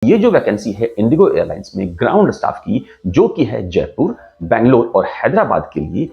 ये जो वैकेंसी है इंडिगो एयरलाइंस में ग्राउंड स्टाफ की, जो कि है जयपुर, बेंगलोर और हैदराबाद के लिए,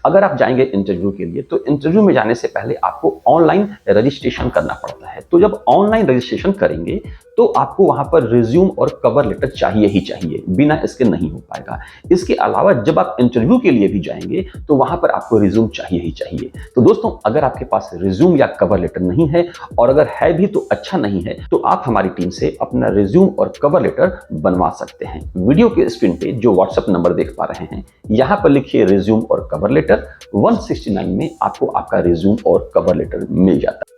अगर आप जाएंगे इंटरव्यू के लिए तो इंटरव्यू में जाने से पहले आपको ऑनलाइन रजिस्ट्रेशन करना पड़ता है। तो जब ऑनलाइन रजिस्ट्रेशन करेंगे तो आपको वहां पर रिज्यूम और कवर लेटर चाहिए ही चाहिए, बिना इसके नहीं हो पाएगा। इसके अलावा जब आप इंटरव्यू के लिए भी जाएंगे तो वहां पर आपको रिज्यूम चाहिए ही चाहिए। तो दोस्तों, अगर आपके पास रिज्यूम या कवर लेटर नहीं है, और अगर है भी तो अच्छा नहीं है, तो आप हमारी टीम से अपना रिज्यूम और कवर लेटर बनवा सकते हैं। वीडियो के स्क्रीन पे जो व्हाट्सएप नंबर देख पा रहे हैं, यहां पर लिखिए रिज्यूम और कवर लेटर। 169 में आपको आपका रिज्यूम और कवर लेटर मिल जाता है।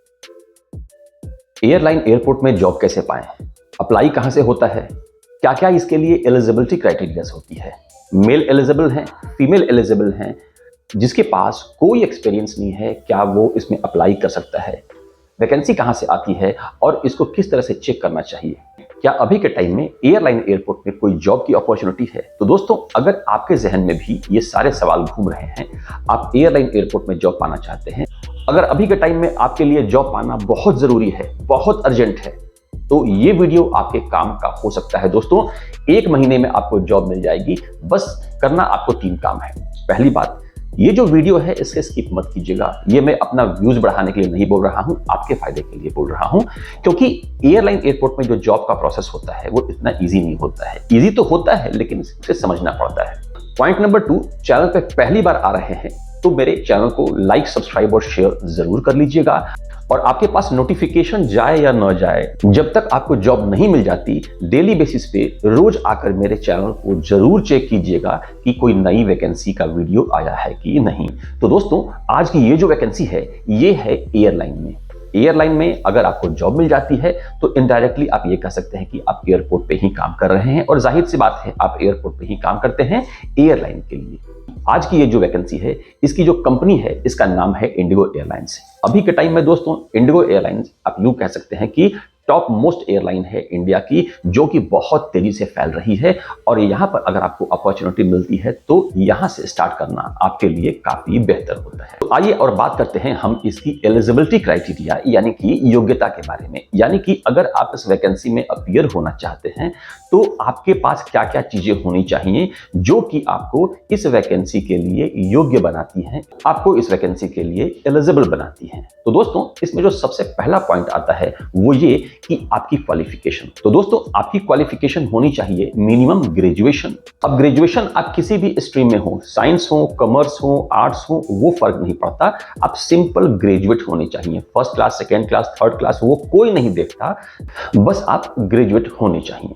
एयरलाइन एयरपोर्ट में जॉब कैसे पाएं? अप्लाई कहां से होता है? क्या क्या इसके लिए एलिजिबिलिटी क्राइटेरियाज होती है? मेल एलिजिबल हैं, फीमेल एलिजिबल हैं, जिसके पास कोई एक्सपीरियंस नहीं है, क्या वो इसमें अप्लाई कर सकता है? वैकेंसी कहां से आती है और इसको किस तरह से चेक करना चाहिए? क्या अभी के टाइम में एयरलाइन एयरपोर्ट में कोई जॉब की अपॉर्चुनिटी है? तो दोस्तों, अगर आपके जहन में भी ये सारे सवाल घूम रहे हैं, आप एयरलाइन एयरपोर्ट में जॉब पाना चाहते हैं, अगर अभी के टाइम में आपके लिए जॉब पाना बहुत जरूरी है, बहुत अर्जेंट है, तो ये वीडियो आपके काम का हो सकता है। दोस्तों, 1 महीने में आपको जॉब मिल जाएगी। बस करना आपको 3 काम है। पहली बात, ये जो वीडियो है इसके स्किप मत कीजिएगा। ये मैं अपना व्यूज बढ़ाने के लिए नहीं बोल रहा हूं, आपके फायदे के लिए बोल रहा हूं, क्योंकि एयरलाइन एयरपोर्ट में जो जॉब का प्रोसेस होता है वो इतना इजी नहीं होता है। इजी तो होता है, लेकिन इसे समझना पड़ता है। पॉइंट नंबर 2, चैनल पे पहली बार आ रहे हैं तो मेरे चैनल को लाइक, सब्सक्राइब और शेयर जरूर कर लीजिएगा। और आपके पास नोटिफिकेशन जाए या न जाए, जब तक आपको जॉब नहीं मिल जाती, डेली बेसिस पे रोज आकर मेरे चैनल को जरूर चेक कीजिएगा कि कोई नई वैकेंसी का वीडियो आया है कि नहीं। तो दोस्तों, आज की ये जो वैकेंसी है, ये है एयरलाइन में। एयरलाइन में अगर आपको जॉब मिल जाती है तो इनडायरेक्टली आप ये कह सकते हैं कि आप एयरपोर्ट पे ही काम कर रहे हैं, और जाहिर सी बात है आप एयरपोर्ट पे ही काम करते हैं एयरलाइन के लिए। आज की ये जो वैकेंसी है, इसकी जो कंपनी है, इसका नाम है इंडिगो एयरलाइंस। अभी के टाइम में दोस्तों, इंडिगो एयरलाइंस आप यूं कह सकते हैं कि टॉप मोस्ट एयरलाइन है इंडिया की, जो कि बहुत तेजी से फैल रही है। और यहां पर अगर आपको अपॉर्चुनिटी मिलती है तो यहां से स्टार्ट करना आपके लिए काफी बेहतर होता है। तो आइए और बात करते हैं हम इसकी एलिजिबिलिटी क्राइटेरिया, यानी कि योग्यता के बारे में। यानी कि अगर आप इस वैकेंसी में अपीयर होना चाहते हैं तो आपके पास क्या क्या चीजें होनी चाहिए जो कि आपको इस वैकेंसी के लिए योग्य बनाती हैं, आपको इस वैकेंसी के लिए एलिजिबल बनाती हैं। तो दोस्तों, इसमें जो सबसे पहला पॉइंट आता है वो ये कि आपकी क्वालिफिकेशन। तो दोस्तों, आपकी क्वालिफिकेशन होनी चाहिए मिनिमम ग्रेजुएशन। अब ग्रेजुएशन आप किसी भी स्ट्रीम में हो, साइंस हो, कॉमर्स हो, आर्ट्स हो, वो फर्क नहीं पड़ता, आप सिंपल ग्रेजुएट होने चाहिए। First class, second class, third class, वो कोई नहीं देखता, बस आप ग्रेजुएट होने चाहिए।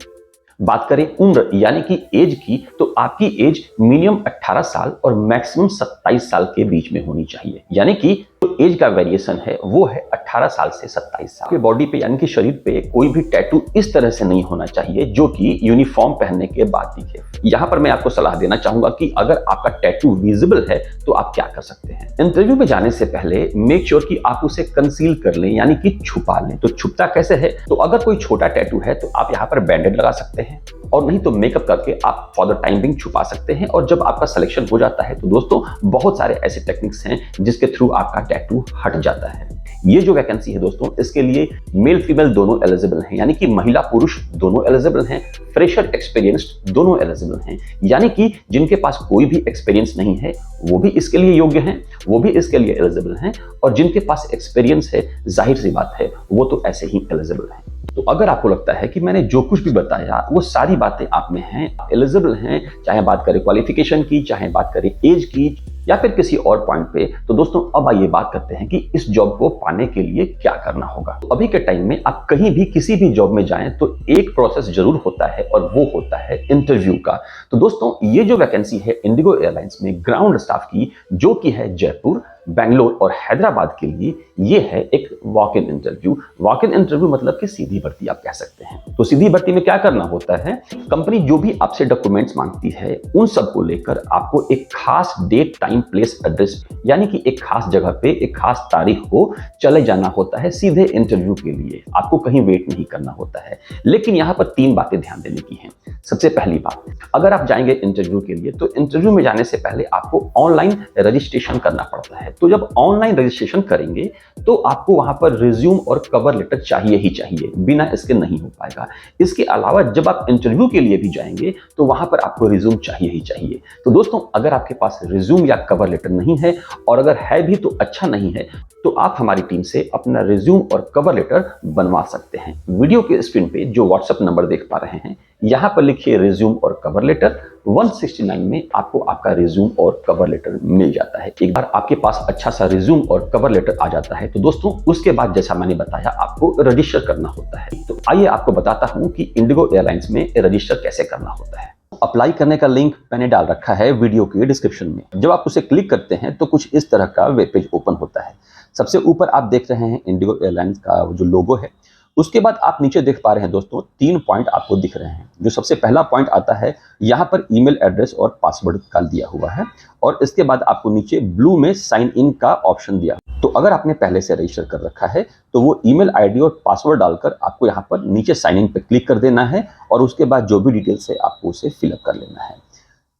बात करें उम्र यानी कि एज की, तो आपकी एज मिनिमम 18 साल और मैक्सिमम 27 साल के बीच में होनी चाहिए। यानी कि जो एज का वेरिएशन है वो है 18 साल से 27 साल। के बॉडी पे यानी कि शरीर पे कोई भी टैटू इस तरह से नहीं होना चाहिए जो कि यूनिफॉर्म पहनने के बाद दिखे। यहां पर मैं आपको सलाह देना चाहूंगा कि अगर आपका टैटू विजिबल है तो आप क्या कर सकते हैं। इंटरव्यू में जाने से पहले मेक श्योर कि आप उसे कंसील कर लें, यानी कि छुपा लें। तो छुपता कैसे है? तो अगर कोई छोटा टैटू है तो आप यहाँ पर बैंडेड लगा सकते हैं, और नहीं तो मेकअप करके आप फॉर द टाइम बिंग छुपा सकते हैं। और जब आपका सिलेक्शन हो जाता है तो दोस्तों, बहुत सारे ऐसे टेक्निक्स हैं जिसके थ्रू आपका टैटू हट जाता है। ये जो वैकेंसी है दोस्तों, इसके लिए मेल फीमेल दोनों एलिजिबल हैं, यानी कि महिला पुरुष दोनों एलिजिबल हैं। फ्रेशर एक्सपीरियंस्ड दोनों एलिजिबल हैं, यानी कि जिनके पास कोई भी एक्सपीरियंस नहीं है वो भी इसके लिए योग्य हैं, वो भी इसके लिए एलिजिबल हैं। और जिनके पास एक्सपीरियंस है, जाहिर सी बात है, वो तो ऐसे ही एलिजिबल हैं। तो अगर आपको लगता है कि मैंने जो कुछ भी बताया वो सारी बातें आप में हैं, एलिजिबल हैं, चाहे बात करें क्वालिफिकेशन की, चाहे बात करें एज की, या फिर किसी और पॉइंट पे, तो दोस्तों अब आइए बात करते हैं कि इस जॉब को पाने के लिए क्या करना होगा। तो अभी के टाइम में आप कहीं भी किसी भी जॉब में जाएं तो एक प्रोसेस जरूर होता है, और वो होता है इंटरव्यू का। तो दोस्तों, ये जो वैकेंसी है इंडिगो एयरलाइंस में ग्राउंड स्टाफ की, जो कि है जयपुर, बेंगलोर और हैदराबाद के लिए, ये है एक walk in interview. Walk in interview मतलब कि सीधी भर्ती आप कह सकते हैं। तो सीधी भर्ती में क्या करना होता है, कंपनी जो भी आपसे डॉक्यूमेंट्स मांगती है उन सबको लेकर आपको एक खास डेट, टाइम, प्लेस, एड्रेस, यानी कि एक खास जगह पे एक खास तारीख को चले जाना होता है सीधे इंटरव्यू के लिए। आपको कहीं वेट नहीं करना होता है। लेकिन यहाँ पर 3 बातें ध्यान देने की हैं। सबसे पहली बात, अगर आप जाएंगे इंटरव्यू के लिए तो इंटरव्यू में जाने से पहले आपको ऑनलाइन रजिस्ट्रेशन करना पड़ता है। तो जब ऑनलाइन रजिस्ट्रेशन करेंगे तो आपको वहां पर रिज्यूम और कवर लेटर चाहिए ही चाहिए, बिना इसके नहीं हो पाएगा। इसके अलावा जब आप इंटरव्यू के लिए भी जाएंगे तो वहां पर आपको रिज्यूम चाहिए ही चाहिए। तो दोस्तों, अगर आपके पास रिज्यूम या कवर लेटर नहीं है, और अगर है भी तो अच्छा नहीं है, तो आप हमारी टीम से अपना रिज्यूम और कवर लेटर बनवा सकते हैं। वीडियो के स्क्रीन पे जो व्हाट्सएप नंबर देख पा रहे हैं, यहां पर लिखिए रिज्यूम और कवर लेटर। 169 में आपको आपका रिज्यूम और कवर लेटर मिल जाता है। एक बार आपके पास अच्छा सा रिज्यूम और कवर लेटर आ जाता है तो दोस्तों, उसके बाद जैसा मैंने बताया आपको रजिस्टर करना होता है। तो आइए आपको बताता हूं कि इंडिगो एयरलाइंस में रजिस्टर कैसे करना होता है। अप्लाई करने का लिंक मैंने डाल रखा है वीडियो के डिस्क्रिप्शन में। जब आप उसे क्लिक करते हैं तो कुछ इस तरह का वेब पेज ओपन होता है। सबसे ऊपर आप देख रहे हैं इंडिगो एयरलाइंस का जो लोगो है। उसके बाद आप नीचे देख पा रहे हैं दोस्तों, 3 पॉइंट आपको दिख रहे हैं। जो सबसे पहला पॉइंट आता है, यहाँ पर ईमेल एड्रेस और पासवर्ड का दिया हुआ है, और इसके बाद आपको नीचे ब्लू में साइन इन का ऑप्शन दिया। तो अगर आपने पहले से रजिस्टर कर रखा है तो वो ईमेल आईडी और पासवर्ड डालकर आपको यहाँ पर नीचे साइन इन पे क्लिक कर देना है, और उसके बाद जो भी डिटेल्स है आपको उसे फिलअप कर लेना है।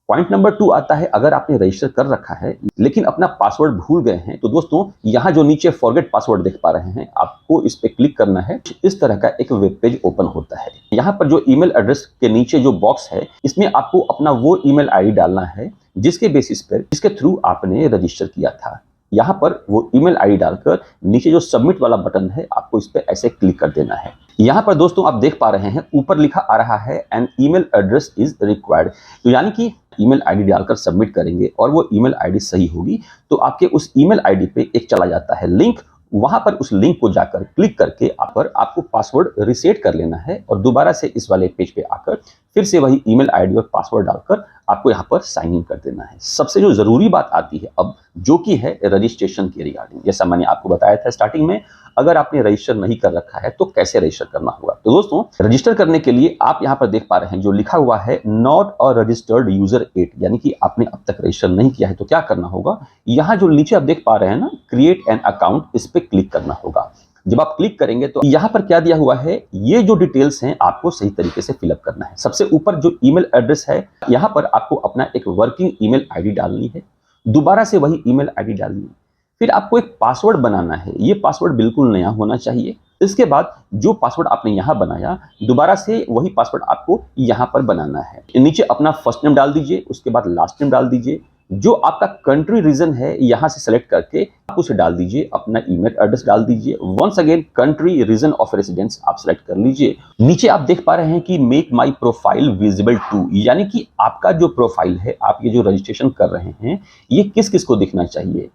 पॉइंट नंबर 2 आता है, अगर आपने रजिस्टर कर रखा है लेकिन अपना पासवर्ड भूल गए हैं, तो दोस्तों यहाँ जो नीचे फॉरगेट पासवर्ड देख पा रहे हैं, आपको इस पे क्लिक करना है। इस तरह का एक वेब पेज ओपन होता है। यहाँ पर जो ईमेल एड्रेस के नीचे जो बॉक्स है, इसमें आपको अपना वो ईमेल आईडी डालना है जिसके बेसिस पर, इसके थ्रू आपने रजिस्टर किया था। यहाँ पर वो ईमेल आईडी डालकर नीचे जो सबमिट वाला बटन है, आपको इस पे ऐसे क्लिक कर देना है। यहाँ पर दोस्तों आप देख पा रहे हैं, ऊपर लिखा आ रहा है an email address is required. तो यानी कि ईमेल आईडी डालकर सबमिट करेंगे और वो ईमेल आईडी सही होगी तो आपके उस ईमेल आईडी पे एक चला जाता है लिंक। वहां पर उस लिंक को जाकर क्लिक करके आपको पासवर्ड रिसेट कर लेना है, और दोबारा से इस वाले पेज पे आकर फिर से वही ईमेल आईडी और पासवर्ड डालकर आपको यहाँ पर साइन इन कर देना है। सबसे जो जरूरी बात आती है अब, जो कि है रजिस्ट्रेशन के रिगार्डिंग। जैसा मैंने आपको बताया था स्टार्टिंग में, अगर आपने रजिस्टर नहीं कर रखा है तो कैसे रजिस्टर करना होगा। तो दोस्तों, रजिस्टर करने के लिए आप यहाँ पर देख पा रहे हैं जो लिखा हुआ है नॉट अ रजिस्टर्ड यूजर 8, यानी कि आपने अब तक रजिस्टर नहीं किया है। तो क्या करना होगा, यहाँ जो नीचे आप देख पा रहे हैं ना, क्रिएट एन अकाउंट, इस पे क्लिक करना होगा। जब आप क्लिक करेंगे तो यहाँ पर क्या दिया हुआ है, ये जो डिटेल्स हैं आपको सही तरीके से फिलअप करना है। सबसे ऊपर जो ईमेल एड्रेस है, यहाँ पर आपको अपना एक वर्किंग ईमेल आईडी डालनी है, दोबारा से वही ईमेल आईडी डालनी है। फिर आपको एक पासवर्ड बनाना है, ये पासवर्ड बिल्कुल नया होना चाहिए। इसके बाद जो पासवर्ड आपने यहाँ बनाया, दोबारा से वही पासवर्ड आपको यहाँ पर बनाना है। नीचे अपना फर्स्ट नेम डाल दीजिए, उसके बाद लास्ट नेम डाल दीजिए। जो आपका कंट्री रीजन है, यहाँ से सेलेक्ट करके आप उसे डाल दीजिए। अपना ईमेल एड्रेस डाल दीजिए। Once again country region of residence आप सेलेक्ट कर लीजिए। नीचे आप देख पा रहे हैं कि make my profile visible to, यानी कि आपका जो प्रोफाइल है, आप ये जो रजिस्ट्रेशन कर रहे हैं, ये किस किस को दिखना चाहिए।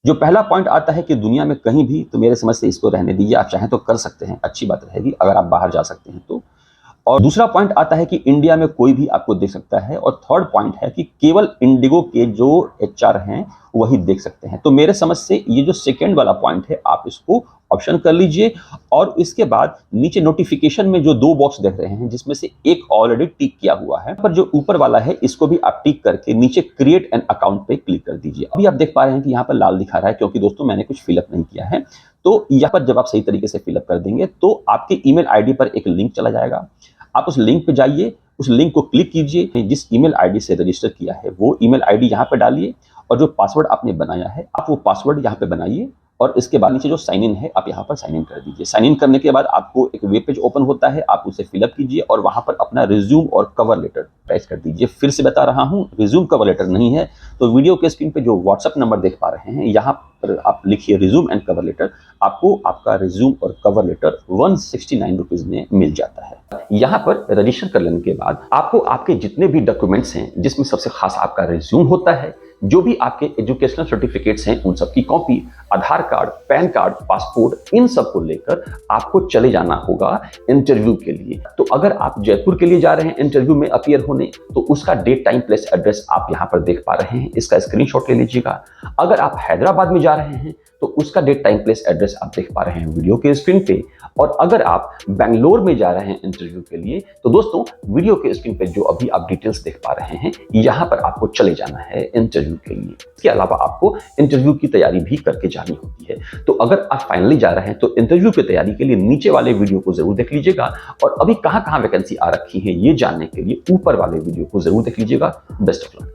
जो पहला पॉइंट आता है कि दुनिया में कहीं भी, तो मेरे समझ से इसको रहने दीजिए। आप चाहें तो कर सकते हैं, अच्छी बात रहेगी अगर आप बाहर जा सकते हैं तो। और दूसरा पॉइंट आता है कि इंडिया में कोई भी आपको देख सकता है। और थर्ड पॉइंट है कि केवल इंडिगो के जो एचआर हैं वही देख सकते हैं। तो मेरे समझ से ये जो सेकेंड वाला पॉइंट है, आप इसको ऑप्शन कर लीजिए। और इसके बाद नीचे नोटिफिकेशन में जो 2 बॉक्स देख रहे हैं, जिसमें से एक ऑलरेडी टिक किया हुआ है, पर जो ऊपर वाला है इसको भी आप टिक करके नीचे क्रिएट एन अकाउंट पे क्लिक कर दीजिए। अभी आप देख पा रहे हैं कि यहाँ पर लाल दिखा रहा है, क्योंकि दोस्तों मैंने कुछ फिलअप नहीं किया है। तो यहाँ पर जब आप सही तरीके से फिलअप कर देंगे तो आपके ईमेल आईडी पर एक लिंक चला जाएगा। आप उस लिंक पे जाइए, उस लिंक को क्लिक कीजिए। जिस ईमेल आईडी से रजिस्टर किया है वो ईमेल आईडी यहाँ पे डालिए, और जो पासवर्ड आपने बनाया है आप वो पासवर्ड यहाँ पे बनाइए। और इसके बाद नीचे जो साइन इन है, आप यहाँ पर साइन इन कर दीजिए। साइन इन करने के बाद आपको एक वेब पेज ओपन होता है, आप उसे फिलअप कीजिए और वहां पर अपना रिज्यूम और कवर लेटर अटैच कर दीजिए। फिर से बता रहा हूँ, रिज्यूम कवर लेटर नहीं है तो वीडियो के स्क्रीन पे जो व्हाट्सएप नंबर देख पा रहे हैं, यहाँ पर आप लिखिए रिज्यूम एंड कवर लेटर। आपको आपका रिज्यूम और कवर लेटर 169 रुपीज में मिल जाता है। यहाँ पर रजिस्टर कर लेने के बाद आपको आपके जितने भी डॉक्यूमेंट्स हैं, जिसमें सबसे खास आपका रिज्यूम होता है, जो भी आपके एजुकेशनल सर्टिफिकेट्स हैं उन सब की कॉपी, आधार कार्ड, पैन कार्ड, पासपोर्ट, इन सब को लेकर आपको चले जाना होगा इंटरव्यू के लिए। तो अगर आप जयपुर के लिए जा रहे हैं इंटरव्यू में अपीयर होने, तो उसका डेट, टाइम, प्लेस, एड्रेस आप यहाँ पर देख पा रहे हैं, इसका स्क्रीनशॉट ले लीजिएगा। अगर आप हैदराबाद में जा रहे हैं तो उसका डेट, टाइम, प्लेस, एड्रेस आप देख पा रहे हैं वीडियो के स्क्रीन पे। और अगर आप बेंगलोर में जा रहे हैं इंटरव्यू के लिए, तो दोस्तों वीडियो के स्क्रीन पे जो अभी आप डिटेल्स देख पा रहे हैं, यहाँ पर आपको चले जाना है इंटरव्यू के लिए। इसके अलावा आपको इंटरव्यू की तैयारी भी करके जानी होती है। तो अगर आप फाइनली जा रहे हैं तो इंटरव्यू की तैयारी के लिए नीचे वाले वीडियो को जरूर देख लीजिएगा, और अभी कहाँ कहाँ वैकेंसी आ रखी है ये जानने के लिए ऊपर वाले वीडियो को जरूर देख लीजिएगा। Best of luck.